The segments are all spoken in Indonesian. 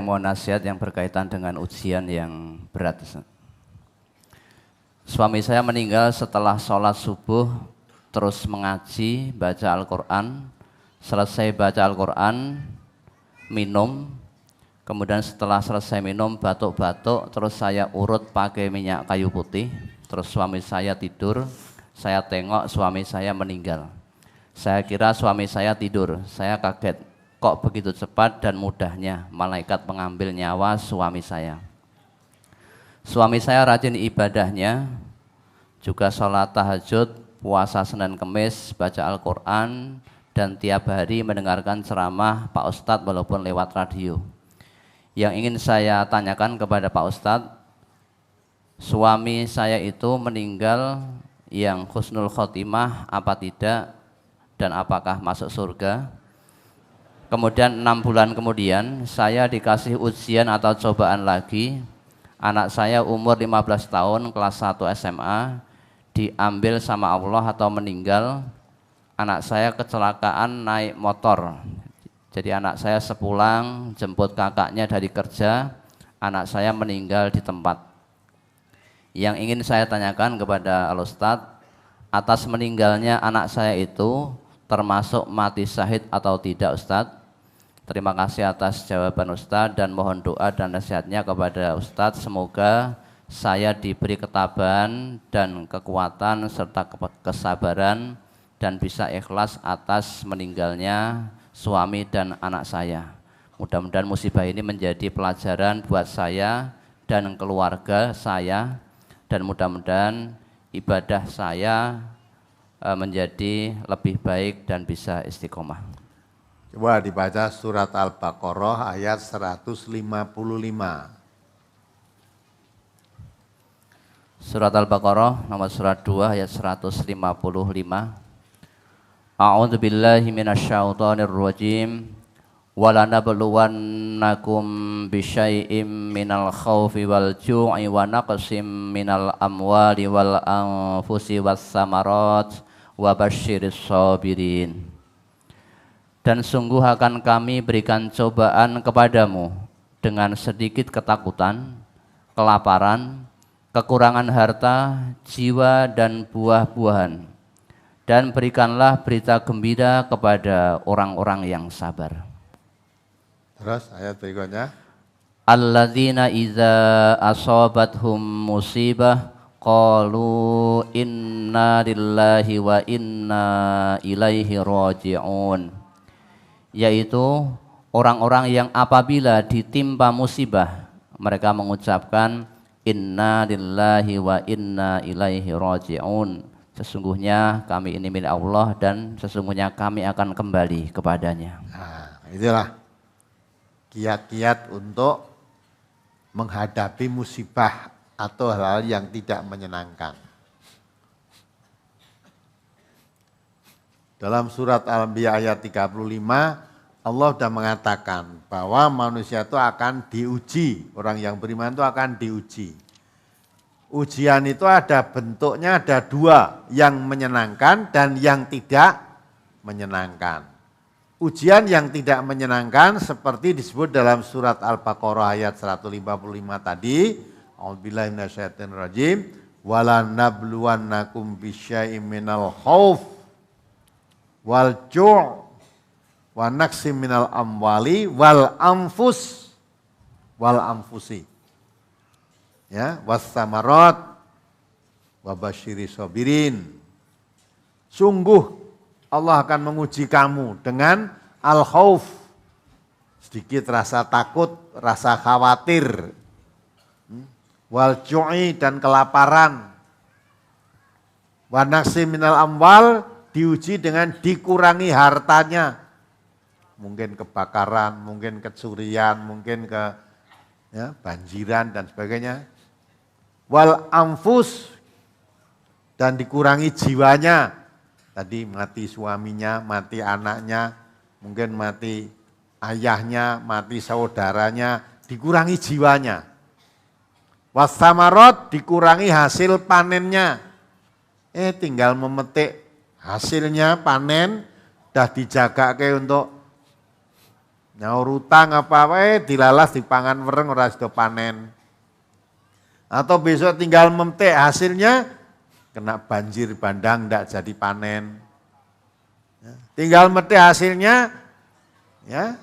Mohon nasihat yang berkaitan dengan ujian yang berat. Suami saya meninggal setelah sholat subuh, terus mengaji, baca Al-Quran. Selesai baca Al-Quran, minum. Kemudian setelah selesai minum, batuk-batuk, terus saya urut pakai minyak kayu putih. Terus suami saya tidur, saya tengok suami saya meninggal. Saya kira suami saya tidur, saya kaget. Kok begitu cepat dan mudahnya malaikat mengambil nyawa suami saya. Suami saya rajin ibadahnya, juga sholat tahajud, puasa Senin Kemis, baca Al-Quran, dan tiap hari mendengarkan ceramah Pak Ustadz walaupun lewat radio. Yang ingin saya tanyakan kepada Pak Ustadz, suami saya itu meninggal yang husnul khotimah apa tidak, dan apakah masuk surga? Kemudian 6 bulan kemudian saya dikasih ujian atau cobaan lagi. Anak saya umur 15 tahun kelas 1 SMA diambil sama Allah atau meninggal. Anak saya kecelakaan naik motor. Jadi anak saya sepulang jemput kakaknya dari kerja, anak saya meninggal di tempat. Yang ingin saya tanyakan kepada Al-Ustadz, atas meninggalnya anak saya itu termasuk mati syahid atau tidak Ustadz? Terima kasih atas jawaban Ustadz dan mohon doa dan nasihatnya kepada Ustadz. Semoga saya diberi ketabahan dan kekuatan serta kesabaran dan bisa ikhlas atas meninggalnya suami dan anak saya. Mudah-mudahan musibah ini menjadi pelajaran buat saya dan keluarga saya, dan mudah-mudahan ibadah saya menjadi lebih baik dan bisa istiqomah. Coba dibaca surat Al-Baqarah ayat 155. Surat Al-Baqarah nomor surat 2 ayat 155. A'udzu billahi minasyaitonir rajim. Walanabluwannakum bisyai'im minal khaufi wal ju'i wa naqsim minal amwali wal anfusi was samarat wa basyiris sabirin. Dan sungguh akan kami berikan cobaan kepadamu dengan sedikit ketakutan, kelaparan, kekurangan harta, jiwa dan buah-buahan. Dan berikanlah berita gembira kepada orang-orang yang sabar. Terus ayat berikutnya. Alladzina idza asabathum musibah qalu inna lillahi wa inna ilaihi raji'un. Yaitu orang-orang yang apabila ditimpa musibah mereka mengucapkan inna lillahi wa inna ilaihi raji'un. Sesungguhnya kami ini milik Allah dan sesungguhnya kami akan kembali kepadanya. Nah, itulah kiat-kiat untuk menghadapi musibah atau hal-hal yang tidak menyenangkan. Dalam surat Al-Anbiya ayat 35, Allah sudah mengatakan bahwa manusia itu akan diuji, orang yang beriman itu akan diuji. Ujian itu ada bentuknya, ada dua, yang menyenangkan dan yang tidak menyenangkan. Ujian yang tidak menyenangkan seperti disebut dalam surat Al-Baqarah ayat 155 tadi, A'udzubillahi minasyaitonirrajim, walanabluwannakum bisyai'im minal khauf wal ju' wa naqsim minal amwali wal anfusi ya wassamarat wa basyiris sabirin. Sungguh Allah akan menguji kamu dengan al-khauf, sedikit rasa takut, rasa khawatir, wal ju'i dan kelaparan, wa naqsim minal amwal diuji dengan dikurangi hartanya, mungkin kebakaran, mungkin kecurian, mungkin banjiran dan sebagainya. Wal anfus dan dikurangi jiwanya, tadi mati suaminya, mati anaknya, mungkin mati ayahnya, mati saudaranya, dikurangi jiwanya. Wasamarot dikurangi hasil panennya, tinggal memetik hasilnya panen, dah dijaga ke untuk nyaur utang apa-apa dilalas dipangan wereng ora sida panen. Atau besok tinggal memetik hasilnya kena banjir bandang ndak jadi panen. Ya, tinggal memetik hasilnya ya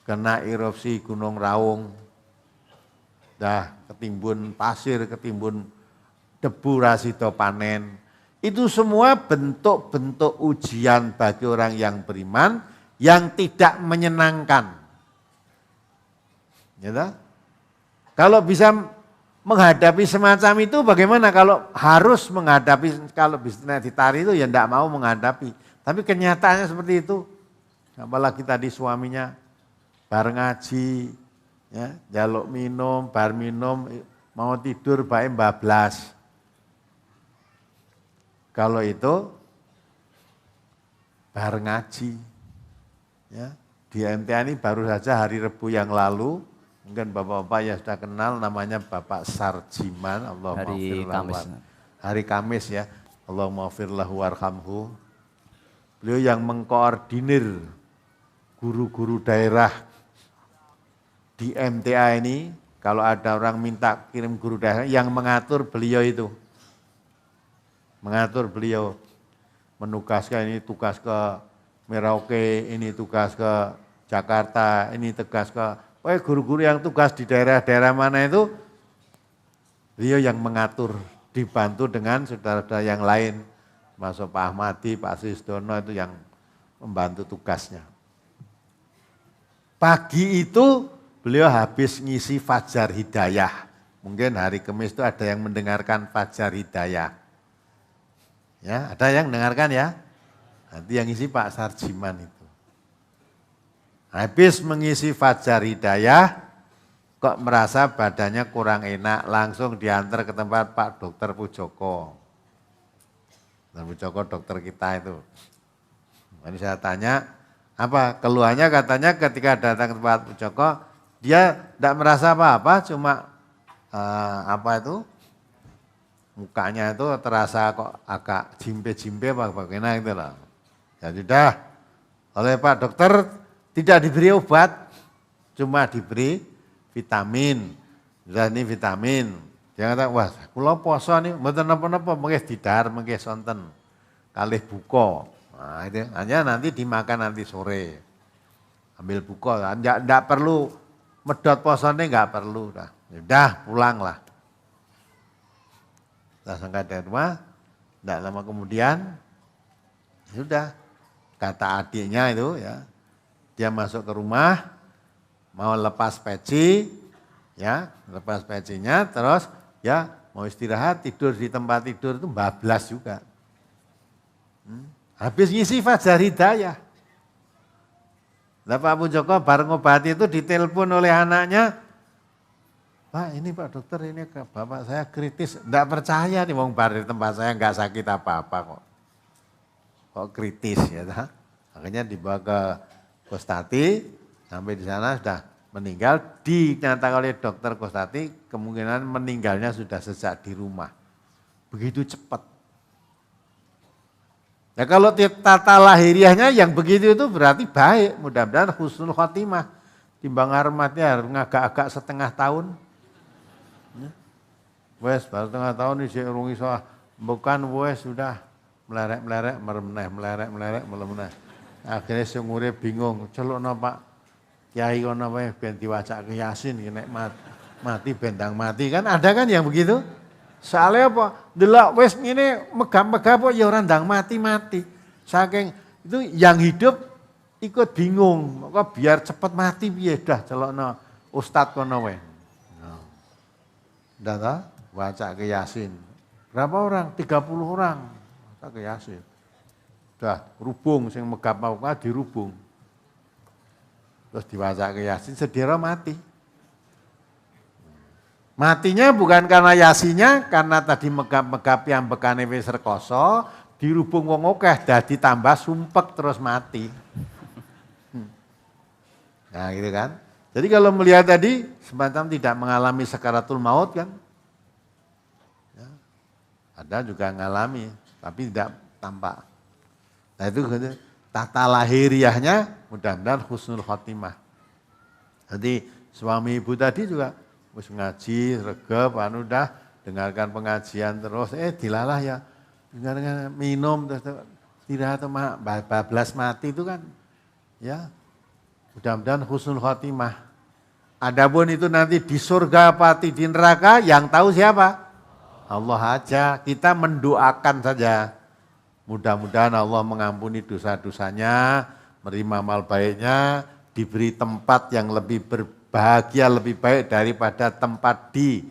kena erupsi Gunung Raung. Dah ketimbun pasir, ketimbun debu ra sida panen. Itu semua bentuk-bentuk ujian bagi orang yang beriman yang tidak menyenangkan. Ya, kalau bisa menghadapi semacam itu bagaimana kalau harus menghadapi, kalau bisnis ditari itu ya tidak mau menghadapi. Tapi kenyataannya seperti itu. Apalagi tadi suaminya bar ngaji, ya, jaluk minum, bar minum, mau tidur bae bablas. Kalau itu bar ngaji, ya, di MTA ini baru saja hari Rebu yang lalu, mungkin bapak-bapak ya sudah kenal namanya Bapak Sarjiman, hari Kamis ya, Allahumma firlahu warhamhu. Beliau yang mengkoordinir guru-guru daerah di MTA ini, kalau ada orang minta kirim guru daerah, yang mengatur beliau itu. Mengatur beliau, menugaskan ini tugas ke Merauke, ini tugas ke Jakarta, ini tugas ke, guru-guru yang tugas di daerah-daerah mana itu, beliau yang mengatur, dibantu dengan saudara-saudara yang lain, masuk Pak Ahmadi, Pak Sisdono itu yang membantu tugasnya. Pagi itu beliau habis ngisi Fajar Hidayah, mungkin hari Kamis itu ada yang mendengarkan Fajar Hidayah. Ya, ada yang mendengarkan ya? Nanti yang ngisi Pak Sarjiman itu. Habis mengisi Fajar Hidayah, kok merasa badannya kurang enak, langsung diantar ke tempat Pak Dokter Pujoko. Dokter Pujoko dokter kita itu. Ini saya tanya, apa keluhannya? Katanya ketika datang ke tempat Pujoko, dia tidak merasa apa-apa, cuma mukanya itu terasa kok agak jimpe-jimpe bagaimana itu lah. Ya sudah, oleh Pak Dokter tidak diberi obat, cuma diberi vitamin. Sudah ini vitamin. Dia kata, wah kula poso nih, mboten napa-napa, mengke didahar, mengke sonten. Kalih buka. Nah itu hanya nanti dimakan nanti sore. Ambil buka, enggak perlu medot posone, enggak perlu dah. Sudah pulang lah. Langsung dari rumah, tidak lama kemudian, sudah, kata adiknya itu ya, dia masuk ke rumah, mau lepas peci, ya, lepas pecinya, terus ya mau istirahat, tidur di tempat tidur itu bablas juga. Habis ngisi Fajar Hidayah. Lah Pak Pujoko bareng ngobati itu ditelepon oleh anaknya, Pak ini Pak Dokter, ini bapak saya kritis, enggak percaya nih wong bar di tempat saya enggak sakit apa-apa kok. Kok kritis ya tak? Akhirnya dibawa ke Kostati, sampai di sana sudah meninggal, dinyatakan oleh dokter Kostati kemungkinan meninggalnya sudah sejak di rumah. Begitu cepat. Ya kalau tata lahiriahnya yang begitu itu berarti baik, mudah-mudahan husnul khotimah. Timbang armatnya harus ngagak-agak setengah tahun. Wes baru setengah tahun ini saya urung iso, bukan wes sudah melerek-melerek, melerek-melerek. Akhirnya seumurnya bingung, celukno Pak Kiai kono wae ben diwacake Yasin nek mati bendang mati, kan ada kan yang begitu? Soalnya apa? Delok wes ngene megah-megah apa ya ora ndang mati-mati. Saking itu yang hidup ikut bingung, kok biar cepet mati piye dah celukno ustad kono wae. Ndak ta? Baca ke Yasin. Berapa orang? 30 orang. Baca ke Yasin. Udah rubung sing megap mau dirubung. Terus diwaca ke Yasin sedira mati. Matinya bukan karena Yasinnya, karena tadi megap-megap yang bekane wis rekoso, dirubung wong akeh dadi tambah sumpek terus mati. Nah, gitu kan? Jadi kalau melihat tadi semacam tidak mengalami sakaratul maut kan? Ada juga ngalami, tapi tidak tampak. Nah itu tata lahiriahnya mudah-mudahan husnul khotimah. Jadi suami ibu tadi juga wis ngaji, regep, udah dengarkan pengajian terus, dilalah ya, dengar minum, terus tidak atau bablas mati itu kan, ya mudah-mudahan husnul khotimah. Adapun itu nanti di surga apa di neraka, yang tahu siapa? Allah aja, kita mendoakan saja. Mudah-mudahan Allah mengampuni dosa-dosanya, menerima amal baiknya, diberi tempat yang lebih berbahagia, lebih baik daripada tempat di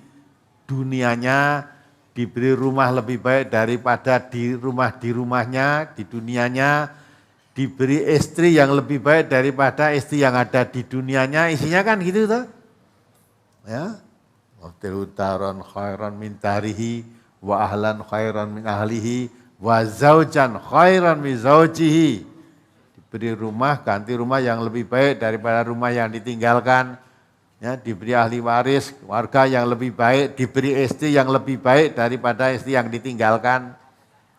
dunianya, diberi rumah lebih baik daripada di rumahnya, di dunianya, diberi istri yang lebih baik daripada istri yang ada di dunianya, isinya kan gitu tuh. Ya. Wa taron khairan min darihi wa ahlan khairan min ahlihi wa zaujan khairan min zaujihi. Diberi rumah, ganti rumah yang lebih baik daripada rumah yang ditinggalkan. Ya, diberi ahli waris, warga yang lebih baik, diberi istri yang lebih baik daripada istri yang ditinggalkan.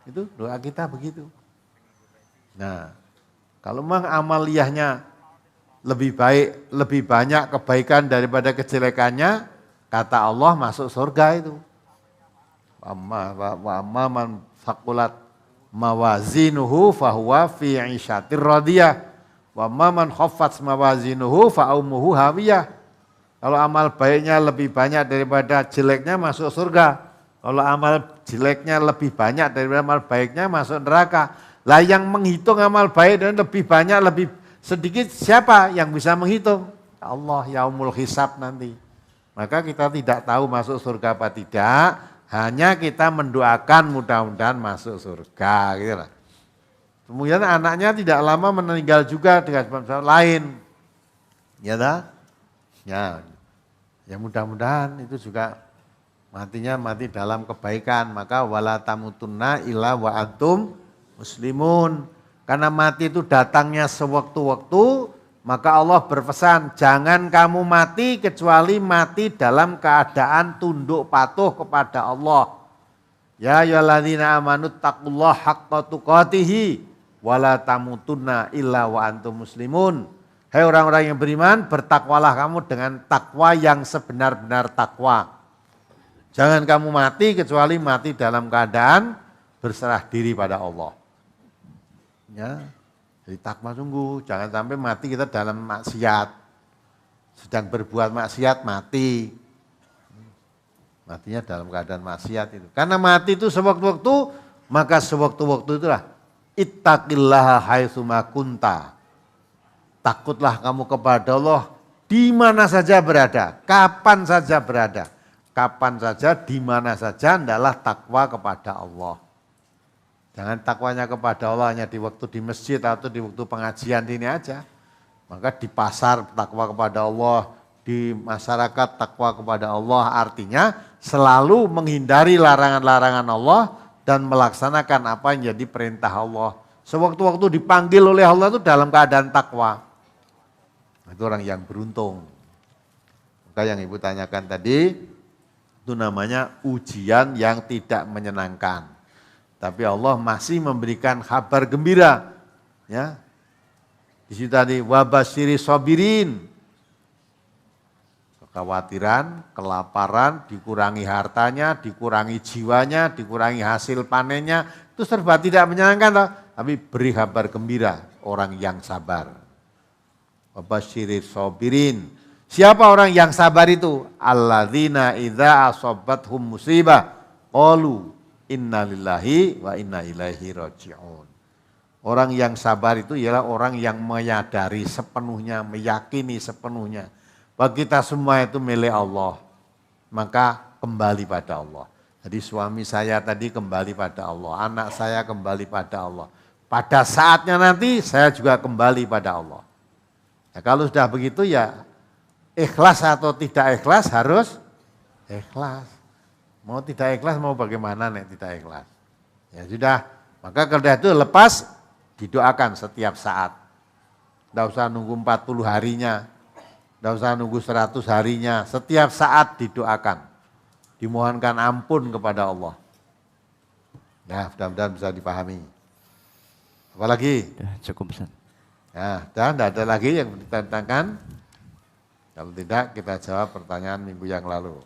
Itu doa kita begitu. Nah, kalau memang amaliyahnya lebih baik, lebih banyak kebaikan daripada kejelekannya, kata Allah masuk surga itu. Wa amma man faqulat mawazinuhu fahuwa fi 'isyatir radiyah. Wa amma man khaffat mawazinuhu fa ummuhu hawiyah. Kalau amal baiknya lebih banyak daripada jeleknya masuk surga. Kalau amal jeleknya lebih banyak daripada amal baiknya masuk neraka. Lah yang menghitung amal baik dan lebih banyak, lebih sedikit siapa yang bisa menghitung? Allah yaumul hisab nanti. Maka kita tidak tahu masuk surga apa tidak, hanya kita mendoakan mudah-mudahan masuk surga. Gitu lah. Kemudian anaknya tidak lama meninggal juga dengan sebab lain. Ya tak? Ya mudah-mudahan itu juga matinya mati dalam kebaikan. Maka wala tamutunna illa wa antum muslimun. Karena mati itu datangnya sewaktu-waktu, maka Allah berpesan, jangan kamu mati kecuali mati dalam keadaan tunduk patuh kepada Allah. Ya ayyuhalladzina amanu taqullaha haqqa tuqatih wala tamutunna illa wa antum muslimun. Hai orang-orang yang beriman, bertakwalah kamu dengan takwa yang sebenar-benar takwa. Jangan kamu mati kecuali mati dalam keadaan berserah diri pada Allah. Ya, jadi takwa sungguh, jangan sampai mati kita dalam maksiat. Sedang berbuat maksiat mati. Matinya dalam keadaan maksiat itu. Karena mati itu sewaktu-waktu, maka sewaktu-waktu itulah ittaqillaha haitsu ma kunta. Takutlah kamu kepada Allah di mana saja berada, kapan saja berada. Kapan saja, di mana saja, adalah takwa kepada Allah. Jangan takwanya kepada Allah hanya di waktu di masjid atau di waktu pengajian ini aja. Maka di pasar takwa kepada Allah, di masyarakat takwa kepada Allah, artinya selalu menghindari larangan-larangan Allah dan melaksanakan apa yang jadi perintah Allah. Sewaktu-waktu dipanggil oleh Allah itu dalam keadaan takwa. Itu orang yang beruntung. Maka yang Ibu tanyakan tadi, itu namanya ujian yang tidak menyenangkan. Tapi Allah masih memberikan kabar gembira. Ya. Di situ tadi, wabasyiri sabirin. Kekhawatiran, kelaparan, dikurangi hartanya, dikurangi jiwanya, dikurangi hasil panennya. Itu serba tidak menyenangkan. Tapi beri kabar gembira orang yang sabar. Wabasyiri sabirin. Siapa orang yang sabar itu? Alladzina idza asabathum musibah qalu innalillahi wa inna ilaihi raji'un. Orang yang sabar itu ialah orang yang menyadari sepenuhnya, meyakini sepenuhnya bahwa kita semua itu milik Allah. Maka kembali pada Allah. Jadi suami saya tadi kembali pada Allah, anak saya kembali pada Allah. Pada saatnya nanti saya juga kembali pada Allah. Ya, kalau sudah begitu ya ikhlas atau tidak ikhlas harus ikhlas. Mau tidak ikhlas mau bagaimana nek tidak ikhlas. Ya sudah, maka kalau itu lepas didoakan setiap saat. Tidak usah nunggu 40 harinya, tidak usah nunggu 100 harinya, setiap saat didoakan. Dimohonkan ampun kepada Allah. Ya mudah-mudahan bisa dipahami. Apalagi? Ya, cukup Ustaz. Ya, dan tidak ada lagi yang ditentangkan. Kalau tidak kita jawab pertanyaan minggu yang lalu.